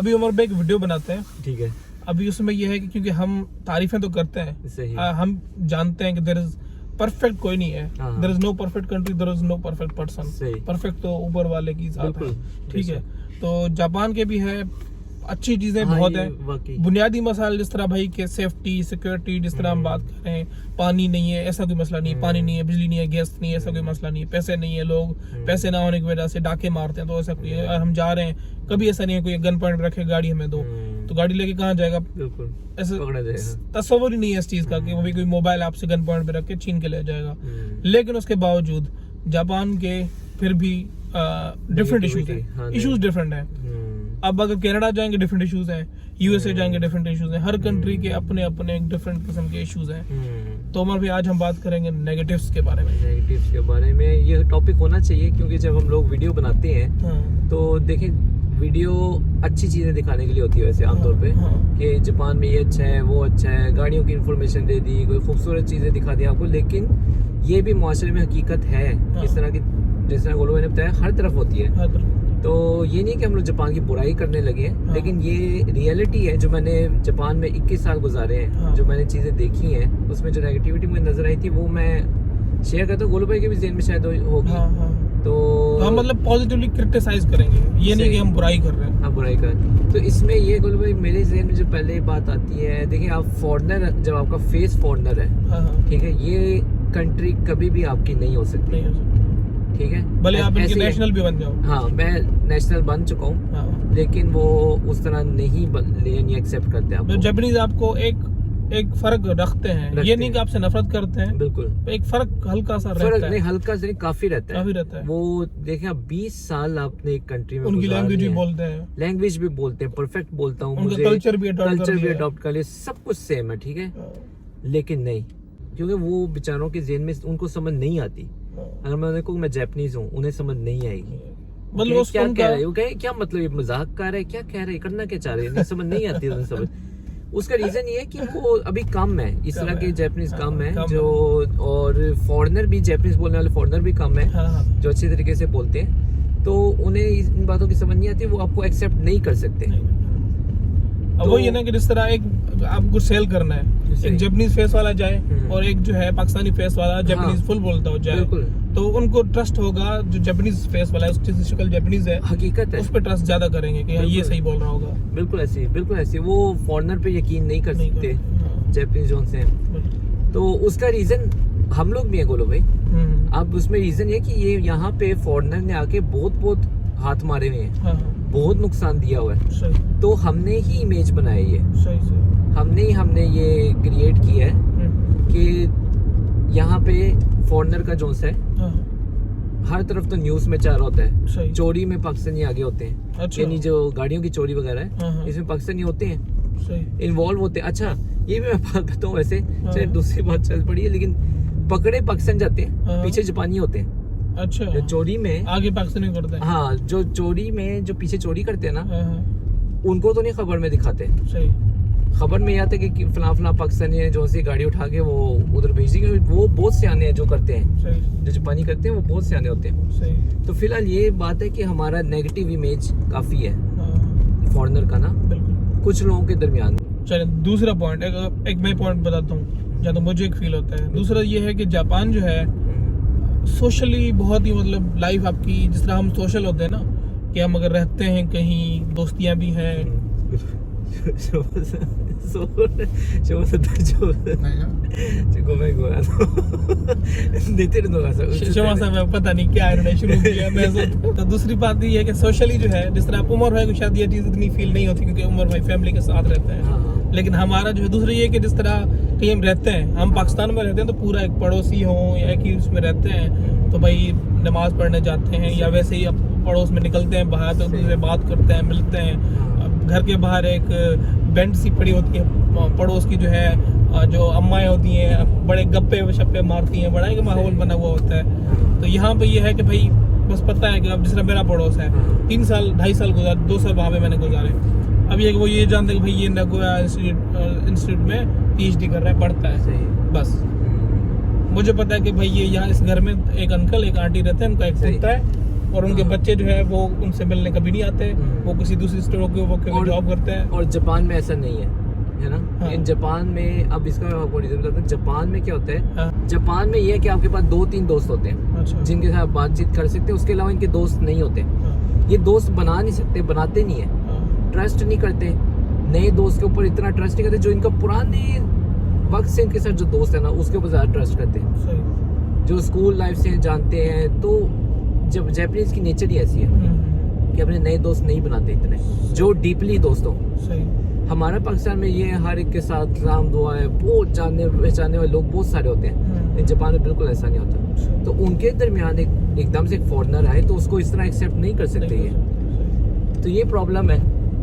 अभी उमर भाई एक वीडियो बनाते हैं, ठीक है। अभी उसमें यह है कि क्योंकि हम तारीफें तो करते हैं, सही। हम जानते हैं कि देयर इज परफेक्ट कोई नहीं है, there is no perfect country, there is no perfect person. Perfect तो ऊपर वाले की साथ है, ठीक है। तो जापान के भी है, अच्छी चीजें बहुत है, बुनियादी मसाले जिस तरह भाई के सेफ्टी सिक्योरिटी, जिस तरह हम बात कर रहे हैं, पानी नहीं है ऐसा कोई मसला नहीं है, पानी नहीं है, बिजली नहीं है, गैस नहीं है, ऐसा कोई मसला नहीं है, पैसे नहीं है, लोग पैसे ना होने की वजह से डाके मारते हैं, तो ऐसा कोई हम जा रहे हैं कभी ऐसा नहीं है कोई गन पॉइंट रखे गाड़ी हमें दो तो गाड़ी लेके कहाँ जाएगा, ऐसा तस्वर ही नहीं है इस चीज का कि वो भी कोई मोबाइल आपसे गन पॉइंट पे रख के छीन के ले जाएगा। लेकिन उसके बावजूद जापान के फिर भी डिफरेंट इश्यूज डिफरेंट है। अब अगर कनाडा जाएंगे डिफरेंट इश्यूज हैं, यूएसए जाएंगे डिफरेंट इश्यूज हैं, हर कंट्री के अपने अपने डिफरेंट किस्म के इश्यूज हैं। तो उमर भाई आज हम बात करेंगे नेगेटिव्स के बारे में। नेगेटिव्स के बारे में ये टॉपिक होना चाहिए क्योंकि जब हम लोग वीडियो बनाते हैं तो देखिए वीडियो अच्छी चीजें दिखाने के लिए होती है वैसे आमतौर पे कि जापान में ये अच्छा है वो अच्छा है, गाड़ियों की इन्फॉर्मेशन दे दी, कोई खूबसूरत चीजें दिखा दी आपको, लेकिन ये भी माशरे में हकीकत है इस तरह की, जिस तरह गोलू भाई ने बताया हर तरफ होती है। तो ये नहीं कि हम लोग जापान की बुराई करने लगे हैं, लेकिन ये रियलिटी है जो मैंने जापान में 21 साल गुजारे हैं, जो मैंने चीजें देखी हैं उसमें जो नेगेटिविटी मुझे नजर आई थी वो मैं शेयर करता हूँ। गोलू भाई के भी ज़हन में शायद होगी। तो हम मतलब पॉजिटिवली क्रिटिसाइज करेंगे, ये नहीं कि हम बुराई कर रहे हैं। हाँ बुराई कर। तो इसमें ये गोलू भाई मेरे ज़हन में जो पहले बात आती है, देखिए आप फॉरेनर, जब आपका फेस फॉरेनर है, ठीक है, ये कंट्री कभी भी आपकी नहीं हो सकती, ठीक है, भले आप इनके नेशनल भी बन जाओ। हाँ मैं नेशनल बन चुका हूँ, लेकिन वो उस तरह नहीं एक्सेप्ट करते आप। जापानीज आपको एक फर्क रखते हैं, ये नहीं कि आपसे नफरत करते हैं, बिल्कुल एक फर्क हल्का सा रहता है, नहीं हल्का से नहीं काफी रहता है वो। देखें आप 20 साल आपने एक कंट्री में उनकी लैंग्वेज भी बोलते हैं, परफेक्ट बोलता हूँ, उनका कल्चर भी अडॉप्ट कर लिया, सब कुछ सेम है, ठीक है, लेकिन नहीं, क्योंकि वो बेचारों के ज़हन में उनको समझ नहीं आती। अगर मैं उन्हें कहूँ मैं जापानीज हूँ, उन्हें समझ नहीं आएगी, मतलब क्या कह रहे हो, क्या मतलब ये मजाक कर रहे, क्या कह रहे, करना क्या चाह रहे हैं, समझ नहीं आती उन्हें समझ। उसका रीजन ये है कि वो अभी कम है, इस तरह के जापानीज कम है जो, और फॉरेनर भी, जापानीज बोलने वाले फॉरेनर भी कम है जो अच्छे तरीके से बोलते हैं, तो उन्हें इन बातों की समझ नहीं आती, वो आपको एक्सेप्ट नहीं कर सकते। अब वो ये ना कि जिस तरह एक आपको सेल करना है, एक जापानीज फेस वाला जाए और एक जो है पाकिस्तानी फेस वाला जापानीज फुल बोलता हो जाए, तो उनको ट्रस्ट होगा जो जापानीज फेस वाला है, उसकी शक्ल जापानीज है, हकीकत है, उस पर ट्रस्ट ज्यादा करेंगे कि ये सही बोल रहा होगा। बिल्कुल ऐसे वो फॉरेनर पे यकीन नहीं कर सकते जापानीज जोन से। तो उसका रीजन हम लोग भी है गोलो भाई। अब उसमें रीजन ये कि ये यहाँ पे फॉरेनर ने आके बहुत हाथ मारे हुए हैं, बहुत नुकसान दिया हुआ है, तो हमने ही इमेज बनाई है, हमने ये क्रिएट किया है कि यहाँ पे फॉरेनर का जोन है, हर तरफ तो न्यूज में चार होता है, चोरी में पाकिस्तानी आगे होते हैं, यानी जो गाड़ियों की चोरी वगैरह है इसमें पाकिस्तानी होते हैं, इन्वॉल्व होते हैं। अच्छा ये भी मैं बात करता हूँ, वैसे चाहे दूसरी बात चल पड़ी है, लेकिन पकड़े पाकिस्तान जाते हैं, पीछे जापानी होते हैं। अच्छा, जो चोरी में आगे पाकिस्तानी करते हैं, हाँ, जो चोरी में जो पीछे चोरी करते हैं ना, उनको तो नहीं खबर में दिखाते, खबर में यह आता है कि फला पाकिस्तानी है जो सी गाड़ी उठा के वो उधर भेज देंगे, वो बहुत सियाने हैं जो करते हैं, जो जापानी करते हैं वो बहुत सियाने होते हैं। तो फिलहाल ये बात है कि हमारा नेगेटिव इमेज काफी है फॉरेनर का ना, कुछ लोगों के दरमियान। चलिए दूसरा पॉइंट, एक मैं पॉइंट बताता हूँ जहाँ तो मुझे एक फील होता है। दूसरा ये है कि जापान जो है सोशली बहुत ही, मतलब लाइफ आपकी जिस तरह हम सोशल होते हैं ना, कि हम अगर रहते हैं कहीं, दोस्तियां भी हैं, पता नहीं क्या इन्होंने शुरू किया। तो दूसरी बात ये है कि सोशली जो है, जिस तरह उमर भाई को शायद ये चीज इतनी फील नहीं होती क्योंकि उमर भाई फैमिली के साथ रहते हैं, लेकिन हमारा जो है दूसरा ये है कि जिस तरह कहीं हम रहते हैं, हम पाकिस्तान में रहते हैं तो पूरा एक पड़ोसी हो या एक ही उसमें रहते हैं, तो भाई नमाज पढ़ने जाते हैं या वैसे ही पड़ोस में निकलते हैं बाहर, तो दूसरे बात करते हैं, मिलते हैं। घर के बाहर एक बेंच सी पड़ी होती है पड़ोस की, जो है जो अम्माएं होती हैं, बड़े गप्पे शप्पे मारती हैं, बड़ा एक माहौल बना हुआ होता है। तो यहाँ पे ये है कि भाई बस पता है कि अब जिस तरह मेरा पड़ोस है, 3 साल 2.5 साल गुजारे, 2 साल वहाँ पे मैंने गुजारे। अब ये वो ये जानते हैं कि भाई ये नगोया इंस्टीट्यूट में PhD कर रहा है, पढ़ता है, बस मुझे पता है कि भाई ये यहाँ इस घर में एक अंकल एक आंटी रहते हैं, उनका एक कुत्ता है, और उनके हाँ। बच्चे जो है वो उनसे मिलने कभी नहीं आते, वो किसी दूसरी स्टोर के वो जॉब करते हैं। और जापान में ऐसा नहीं है ना। हाँ। इन जापान में अब इसका मैं आपको रीजन बताता हूँ। जापान में क्या होता है, हाँ। जापान में ये है कि आपके पास 2-3 दोस्त होते हैं अच्छा। जिनके साथ बातचीत कर सकते हैं, उसके अलावा इनके दोस्त नहीं होते। हाँ। ये दोस्त बना नहीं सकते, बनाते नहीं है, हाँ। ट्रस्ट नहीं करते, नए दोस्त के ऊपर इतना ट्रस्ट नहीं करते। जो इनका पुराने वक्त से इनके साथ जो दोस्त है ना, उसके ऊपर ज़्यादा ट्रस्ट करते हैं, सही। जो स्कूल लाइफ से जानते हैं। तो जब जापानीज की नेचर ही ऐसी है कि अपने नए दोस्त नहीं बनाते इतने जो डीपली दोस्त हो। सही। हमारा पाकिस्तान में ये हर एक के साथ सलाम दुआ है, बहुत जानने पहचानने वाले लोग बहुत सारे होते हैं। इन जापान में बिल्कुल ऐसा नहीं होता। तो उनके दरमियान एकदम से एक फॉरेनर आए तो उसको इस तरह एक्सेप्ट नहीं कर सकते ये, तो ये प्रॉब्लम है।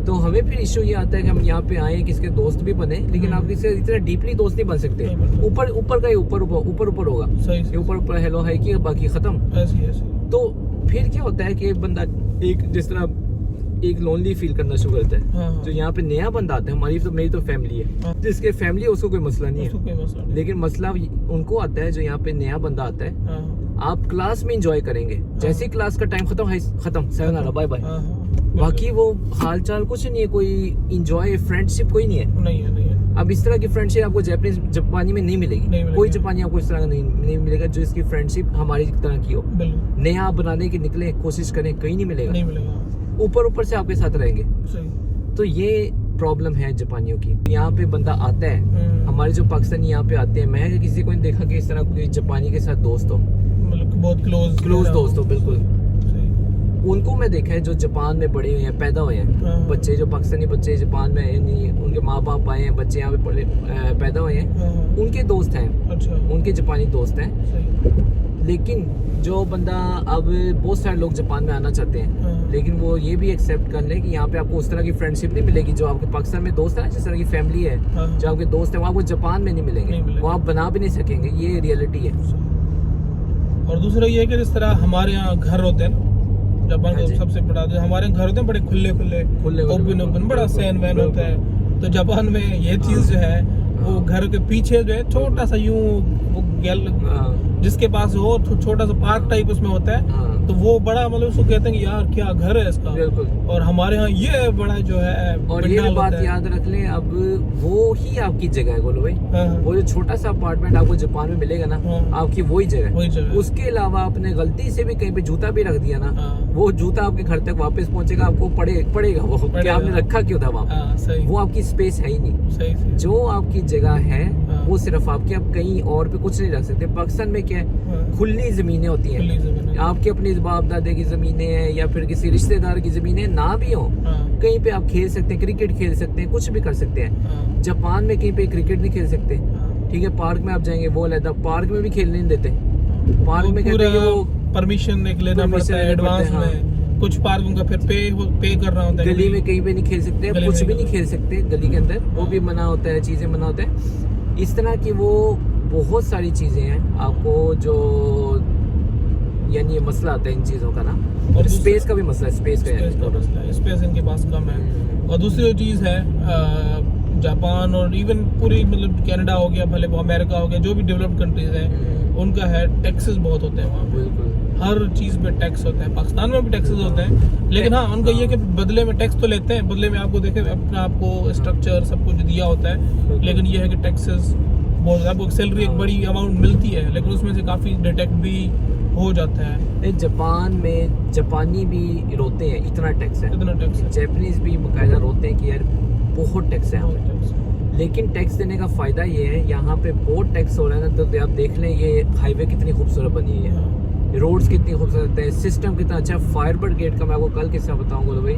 तो हमें फिर इशू ये आता है कि हम यहाँ पे आए, किसके दोस्त भी बने, लेकिन आप किसी इतना डीपली दोस्त नहीं बन सकते। ऊपर ऊपर का ही ऊपर होगा, सही। ऊपर हेलो है कि बाकी खत्म। ऐसी ऐसी। तो फिर क्या होता है कि एक बंदा एक जिस तरह एक लोनली फील करना शुरू करता है। हाँ। जो यहाँ पे नया बंदा आता है, मेरी तो फैमिली है, हाँ। जिसके फैमिली है उसको कोई मसला नहीं उसको है, कोई मसला नहीं। लेकिन मसला उनको आता है जो यहाँ पे नया बंदा आता है। हाँ। आप क्लास में एंजॉय करेंगे, जैसे ही क्लास का टाइम खत्म sayonara बाय बाय, हाँ। बाकी वो हाल चाल कुछ नहीं है, कोई इंजॉय फ्रेंडशिप कोई नहीं है। नहीं है। अब इस तरह की फ्रेंडशिप आपको जापानी में नहीं मिलेगी। कोई जापानी आपको इस तरह का नहीं मिलेगा जो इसकी फ्रेंडशिप हमारी तरह की हो। बिल्कुल। नया आप बनाने की निकले, कोशिश करें, कहीं नहीं मिलेगा। नहीं मिलेगा। ऊपर से आपके साथ रहेंगे। सही। तो ये प्रॉब्लम है जापानियों की। यहाँ पे बंदा आता है, हमारे जो पाकिस्तानी यहाँ पे आते हैं, मैं किसी को नहीं देखा कि इस तरह कोई जापानी के साथ दोस्त हो, मतलब बहुत क्लोज दोस्त हो। बिल्कुल। सही। उनको मैं देखा है जो जापान में पढ़े हुए हैं, पैदा हुए हैं। हाँ। बच्चे जो पाकिस्तानी बच्चे जापान में यानी उनके माँ बाप आए हैं, बच्चे यहाँ पे पैदा हुए हैं, हाँ। उनके दोस्त हैं, अच्छा। उनके जापानी दोस्त हैं। सही। लेकिन जो बंदा, अब बहुत सारे लोग जापान में आना चाहते हैं, हाँ। लेकिन वो ये भी एक्सेप्ट कर लें कि यहाँ पे आपको उस तरह की फ्रेंडशिप नहीं मिलेगी जो आपके पाकिस्तान में दोस्त है ना, जिस तरह की फैमिली है, हाँ। जो आपके दोस्त है, वो आपको जापान में नहीं मिलेंगे, वो आप बना भी नहीं सकेंगे। ये रियलिटी है। और दूसरा ये है कि जिस तरह हमारे यहाँ घर होते हैं ना, जापान हाँ का जी। सबसे बड़ा जो हमारे यहाँ घर होते हैं बड़े खुले ओपन बड़ा सैन वैन होता है। तो जापान में ये चीज जो है वो घर के पीछे जो है छोटा सा यूं वो जिसके पास हो छोटा सा पार्क टाइप उसमें होता है, तो वो बड़ा मतलब उसको कहते हैं कि यार क्या घर है इसका। बिल्कुल। और हमारे यहाँ ये बड़ा जो है और ये बात याद रख लें, अब वो ही आपकी जगह है गोलू भाई। हाँ। वो जो छोटा सा अपार्टमेंट आपको जापान में मिलेगा ना, हाँ। आपकी वही जगह। वही जगह। उसके अलावा आपने गलती से भी कहीं पे जूता भी रख दिया ना, हाँ। वो जूता आपके घर तक वापस पहुंचेगा, आपको पड़ेगा वो कि आपने रखा क्यों था वहाँ। हाँ, सही। वो आपकी स्पेस है ही नहीं। सही। जो आपकी जगह है हाँ। वो सिर्फ आपकी, आप कहीं और पे कुछ नहीं रख सकते। पाकिस्तान में क्या है, हाँ। खुली जमीनें होती खुली हैं, जमीनें। आपकी अपनी बाप दादे की जमीनें हैं या फिर किसी रिश्तेदार की जमीनें ना भी हो, हाँ। कहीं पे आप खेल सकते हैं, क्रिकेट खेल सकते हैं, कुछ भी कर सकते हैं। हाँ। जापान में कहीं पे क्रिकेट नहीं खेल सकते। हाँ। ठीक है, पार्क में आप जाएंगे, वो अलग, पार्क में भी खेलने नहीं देते। पार्क में कहते हैं कि वो परमिशन एक लेना पड़ता है एडवांस में। कुछ पार्कों का फिर पे करना होता है। गली में कहीं पे नहीं खेल सकते, गली कुछ में भी नहीं खेल सकते गली के अंदर, वो भी मना होता है, चीजें मना होता है। इस तरह की वो बहुत सारी चीजें हैं आपको जो यानी ये मसला आता है इन चीजों का ना। और स्पेस का भी मसला है, स्पेस इनके पास कम है। और दूसरी चीज है जापान और इवन पूरी मतलब कनाडा हो गया, भले वो अमेरिका हो गया, जो भी डेवलप्ड कंट्रीज हैं उनका है टैक्सेस बहुत होते हैं वहाँ पे। बिल्कुल। हर चीज पे टैक्स होता है। पाकिस्तान में भी टैक्सेस होते हैं, लेकिन हाँ उनका ये कि बदले में टैक्स तो लेते हैं, बदले में आपको देखे अपना आपको स्ट्रक्चर सब कुछ दिया होता है, लेकिन ये है कि टैक्सेस बहुत ज़्यादा, सैलरी एक बड़ी अमाउंट मिलती है, लेकिन उसमें से काफ़ी डिटेक्ट भी हो जाता है। जापान में जापानी भी रोते हैं, इतना टैक्स है, इतना टैक्स है। जापानीज भी बाकायदा रोते हैं कि यार बहुत टैक्स है यहाँ पे। लेकिन टैक्स देने का फायदा ये है, यहाँ पे बहुत टैक्स हो रहा है ना, तो आप देख लें ये हाईवे कितनी खूबसूरत बनी है, रोड्स कितनी खूबसूरत है, सिस्टम कितना अच्छा। फायर ब्रिगेड का मैं आपको कल किस्सा बताऊंगा तो भाई,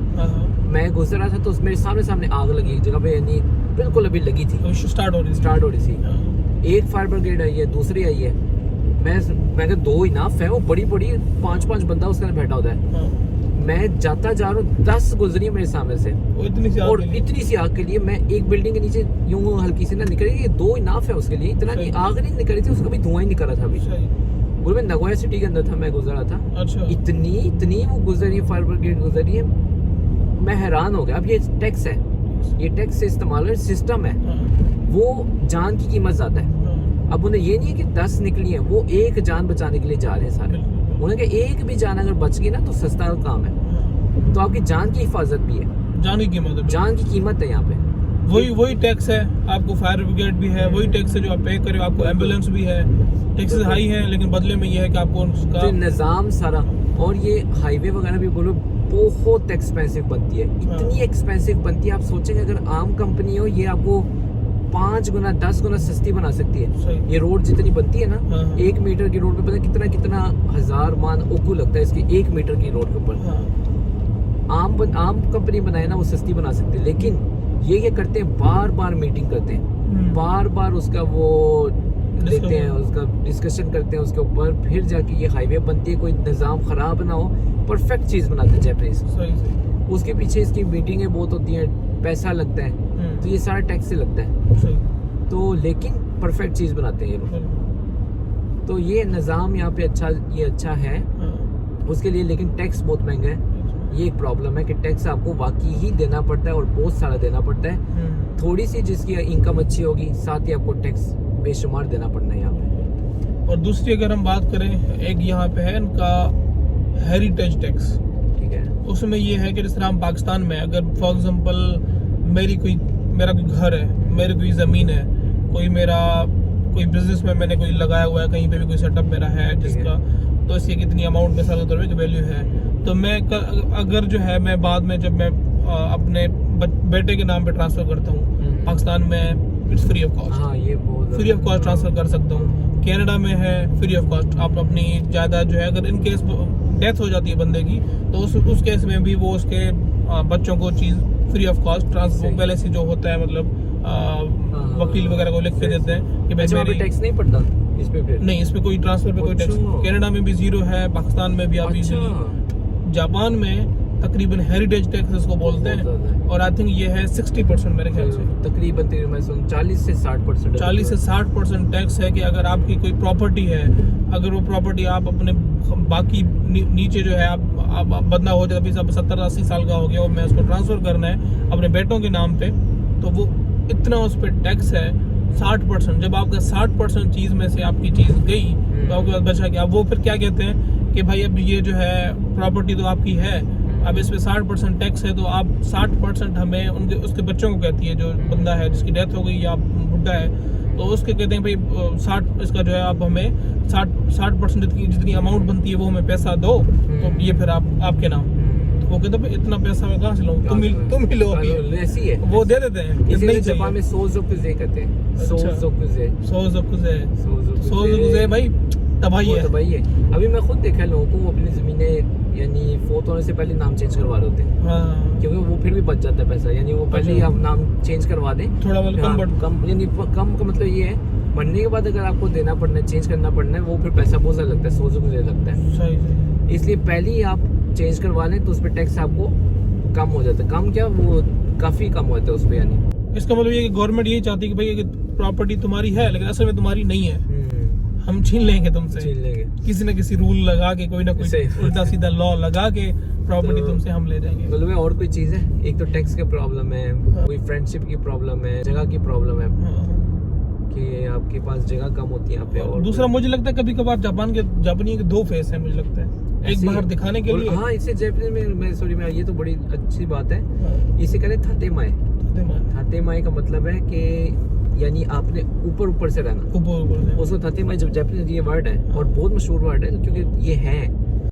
मैं गुजरा था तो मेरे सामने आग लगी एक जगह पे, यानी बिल्कुल अभी लगी थी, स्टार्ट हो रही थी। एक फायर ब्रिगेड आई है, दूसरी आई है, मैं कहा दो इनफ है, वो बड़ी 5-5 बंदा उसके अंदर बैठा होता है। मैं जाता जा रहा हूँ, 10 गुजरी मेरे सामने से, और इतनी सी आग के लिए मैं एक बिल्डिंग के नीचे यूं हल्की सी ना निकली, ये 2 इनफ है उसके लिए, इतना नहीं आग नहीं निकली थी, उसका भी धुआं ही निकल रहा था अभी। बोल मैं नगोया सिटी के अंदर था, मैं गुजरा था। अच्छा। इतनी वो गुजरी, फायर ब्रिगेड गुजरी है, मैं हैरान हो गया। अब ये टैक्स है, ये टैक्स से इस्तेमाल सिस्टम है, वो जान की कीमत ज्यादा है। अब उन्हें ये नहीं है कि 10 निकली है, वो एक जान बचाने के लिए जा रहे हैं सारे। उन्होंने कहा एक भी जान अगर बच गई ना तो सस्ता काम है, तो आपकी जान की हिफाजत भी है, जान की कीमत है, जान की कीमत है यहाँ पे। वही टैक्स है, आपको फायर ब्रिगेड भी है, वही टैक्स है जो आप पे करें, आपको एम्बुलेंस भी है, टैक्सेस हाई है लेकिन बदले में ये है कि आपको उसका तो निज़ाम सारा, और ये हाईवे वगैरह भी बोलो बहुत एक्सपेंसिव बनती है, इतनी एक्सपेंसिव बनती है, आप सोचेंगे अगर आम कंपनी हो ये आपको 5 गुना 10 गुना सस्ती बना सकती है। ये रोड जितनी बनती है ना, 1 मीटर की रोड पे पता कितना कितना हजार मान ओकू लगता है इसकी 1 मीटर की रोड के ऊपर। आम कंपनी बनाए ना वो सस्ती बना सकती है, लेकिन ये क्या करते हैं, बार बार मीटिंग करते हैं, बार बार उसका वो लेते हैं, उसका डिस्कशन करते हैं उसके ऊपर, फिर जाके ये हाईवे बनती है, कोई निज़ाम खराब ना हो, परफेक्ट चीज़ बनाते हैं जापानीज। उसके पीछे इसकी मीटिंगें बहुत होती हैं, पैसा लगता है, तो ये सारा टैक्स से लगता है, तो लेकिन परफेक्ट चीज़ बनाते हैं ये लोग। तो ये निज़ाम यहाँ पे अच्छा है उसके लिए, लेकिन टैक्स बहुत महंगा है। ये एक प्रॉब्लम है कि टैक्स आपको वाकई ही देना पड़ता है और बहुत सारा देना पड़ता है। थोड़ी सी जिसकी इनकम अच्छी होगी, साथ ही आपको टैक्स बेशुमार देना पड़ना है यहाँ पे। और दूसरी अगर हम बात करें, एक यहाँ पे है इनका हेरिटेज टैक्स, ठीक है, उसमें ये है कि जिस तरह हम पाकिस्तान में अगर फॉर एग्जांपल मेरा कोई घर है, मेरी कोई ज़मीन है, कोई बिजनेस में मैंने कोई लगाया हुआ है, कहीं पे भी कोई सेटअप मेरा है जिसका, तो इसकी कितनी अमाउंट में साल की वैल्यू है, तो मैं अगर जो है मैं बाद में जब मैं अपने बेटे के नाम पे ट्रांसफर करता हूँ, पाकिस्तान में इट्स फ्री ऑफ कॉस्ट, ये बहुत फ्री ऑफ कॉस्ट ट्रांसफर कर सकता हूँ। कनाडा में है फ्री ऑफ कॉस्ट, आप अपनी जायदाद जो है अगर इन केस डेथ हो जाती है बंदे की, तो उस केस में भी वो उसके बच्चों को चीज़ फ्री ऑफ कॉस्ट ट्रांसफर पहले से जो होता है, मतलब वकील वगैरह को लिख के देते हैं कि भाई मेरी टैक्स नहीं पड़ता इस पे, फिर नहीं, इसमें कोई ट्रांसफर पे कोई टैक्स, कनाडा में भी 0 है, पाकिस्तान में भी आप इजीली, जापान में तकरीबन हेरिटेज टैक्स इसको बोलते हैं, और आई थिंक ये है 60% मेरे ख्याल से, तकरीबन 40 से 60% टैक्स है कि अगर आपकी कोई प्रॉपर्टी है, अगर वो प्रॉपर्टी आप अपने बाकी नीचे जो है आप बदला हो जाए, अभी 70-80 साल का हो गया, और मैं उसको ट्रांसफर करना है अपने बेटों के नाम पे, तो वो इतना उस पर टैक्स है 60%। जब आपका 60% चीज़ में से आपकी चीज़ गई तो आपके पास बचा क्या, वो फिर क्या कहते हैं कि भाई अब ये जो है प्रॉपर्टी तो आपकी है, अब इस पे 60% टैक्स है, तो आप 60% हमें उसके बच्चों को कहती है, जो बंदा है जिसकी डेथ हो गई या बुढ़ा है, तो उसके कहते हैं भाई 60 इसका जो है आप हमें 60% जितनी अमाउंट बनती है वो हमें पैसा दो, तो ये फिर आपके नाम, वो कहते हैं इतना पैसा मैं कहाँ से लाऊं, तुम ही लो अभी, ऐसी है, वो दे देते हैं, इतना ही जापान में सोज़ोकुजे कहते हैं, सोज़ोकुजे भाई तबाही है। अभी मैं खुद देखा लोगों को वो अपनी ज़मीनें यानी फोत होने से पहले नाम चेंज करवा रहे होते हैं, क्योंकि वो फिर भी बच जाता है पैसा, यानी वो पहले ही आप नाम चेंज करवा दें, थोड़ा कम यानी कम का मतलब ये है, मरने के बाद अगर आपको देना पड़ना है, चेंज करना पड़ना है, वो फिर पैसा बहुत ज़्यादा लगता है, सोज़ोकुजे लगता है, इसलिए पहले ही आप चेंज करवा लें तो उस पर टैक्स आपको कम हो जाता है, कम क्या वो काफ़ी कम होता है उस पर, यानी इसका मतलब ये कि गवर्नमेंट यही चाहती है कि भाई प्रॉपर्टी तुम्हारी है लेकिन असल में तुम्हारी नहीं है, हम छीन लेंगे तुमसे, किसी न किसी रूल लगा के, कोई ना कोई उल्टा सीधा लॉ लगा के प्रॉपर्टी तुमसे हम ले जाएंगे। मतलब और कोई चीज़ है, एक तो टैक्स का प्रॉब्लम है, कोई फ्रेंडशिप की प्रॉब्लम है, जगह की प्रॉब्लम है कि आपके पास जगह कम होती है यहाँ पे, और दूसरा मुझे लगता है कभी कभार जापानी के 2 फेस है, मुझे लगता है, एक बाहर दिखाने के लिए, हाँ इसे जापानीज में ये तो बड़ी अच्छी बात है, इसे कहते हैं थातेमाए का मतलब है कि यानी आपने ऊपर से रहना, उसको थातेमाए जब जापानीज ये वर्ड है और बहुत मशहूर वर्ड है क्योंकि ये है